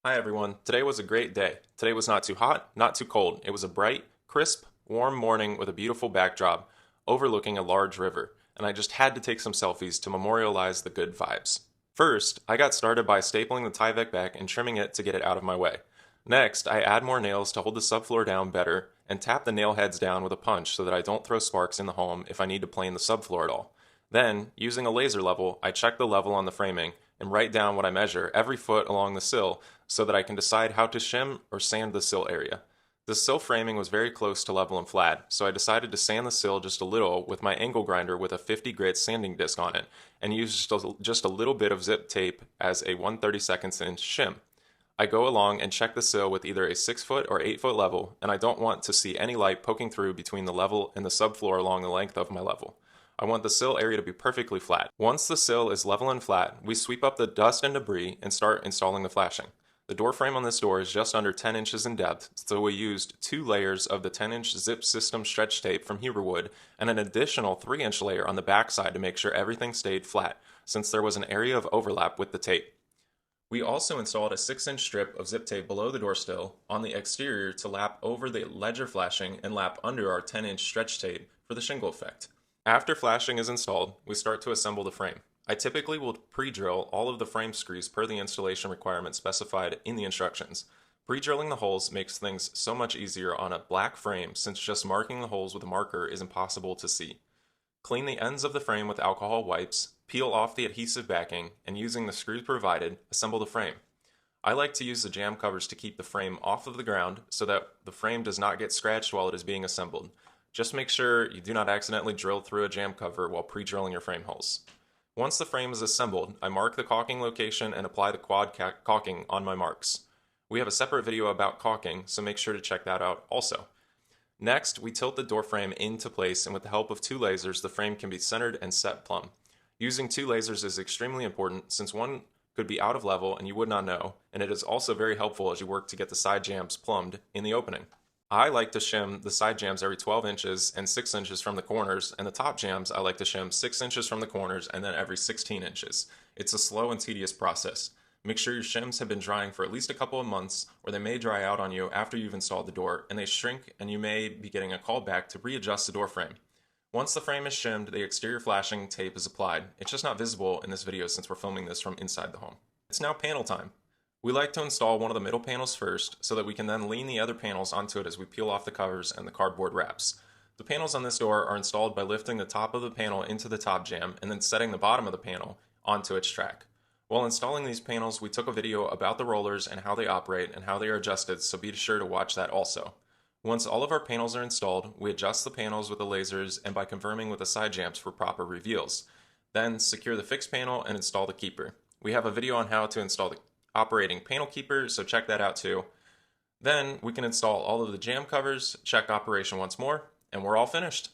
Hi everyone. Today was a great day. Today was not too hot, not too cold. It was a bright, crisp, warm morning with a beautiful backdrop overlooking a large river, and I just had to take some selfies to memorialize the good vibes. First, I got started by stapling the Tyvek back and trimming it to get it out of my way. Next, I add more nails to hold the subfloor down better and tap the nail heads down with a punch so that I don't throw sparks in the home if I need to plane the subfloor at all. Then, using a laser level, I check the level on the framing and write down what I measure every foot along the sill so that I can decide how to shim or sand the sill area. The sill framing was very close to level and flat, so I decided to sand the sill just a little with my angle grinder with a 50 grit sanding disc on it, and use just a little bit of zip tape as a 1/32 inch shim. I go along and check the sill with either a 6 foot or 8 foot level, and I don't want to see any light poking through between the level and the subfloor along the length of my level. I want the sill area to be perfectly flat. Once the sill is level and flat, we sweep up the dust and debris and start installing the flashing. The door frame on this door is just under 10 inches in depth, so we used 2 layers of the 10-inch Zipsystem stretch tape from Huberwood and an additional 3-inch layer on the back side to make sure everything stayed flat, since there was an area of overlap with the tape. We also installed a 6-inch strip of zip tape below the door sill on the exterior to lap over the ledger flashing and lap under our 10-inch stretch tape for the shingle effect. After flashing is installed, we start to assemble the frame. I typically will pre-drill all of the frame screws per the installation requirements specified in the instructions. Pre-drilling the holes makes things so much easier on a black frame since just marking the holes with a marker is impossible to see. Clean the ends of the frame with alcohol wipes, peel off the adhesive backing, and using the screws provided, assemble the frame. I like to use the jam covers to keep the frame off of the ground so that the frame does not get scratched while it is being assembled. Just make sure you do not accidentally drill through a jam cover while pre-drilling your frame holes. Once the frame is assembled, I mark the caulking location and apply the quad caulking on my marks. We have a separate video about caulking, so make sure to check that out also. Next, we tilt the door frame into place, and with the help of 2 lasers, the frame can be centered and set plumb. Using 2 lasers is extremely important since one could be out of level and you would not know, and it is also very helpful as you work to get the side jambs plumbed in the opening. I like to shim the side jambs every 12 inches and 6 inches from the corners, and the top jambs I like to shim 6 inches from the corners and then every 16 inches. It's a slow and tedious process. Make sure your shims have been drying for at least a couple of months, or they may dry out on you after you've installed the door, and they shrink and you may be getting a call back to readjust the door frame. Once the frame is shimmed, the exterior flashing tape is applied. It's just not visible in this video since we're filming this from inside the home. It's now panel time. We like to install one of the middle panels first so that we can then lean the other panels onto it as we peel off the covers and the cardboard wraps. The panels on this door are installed by lifting the top of the panel into the top jamb and then setting the bottom of the panel onto its track. While installing these panels, we took a video about the rollers and how they operate and how they are adjusted, so be sure to watch that also. Once all of our panels are installed, we adjust the panels with the lasers and by confirming with the side jamps for proper reveals. Then secure the fixed panel and install the keeper. We have a video on how to install the operating panel keeper, so check that out too. Then we can install all of the jamb covers, check operation once more, and we're all finished.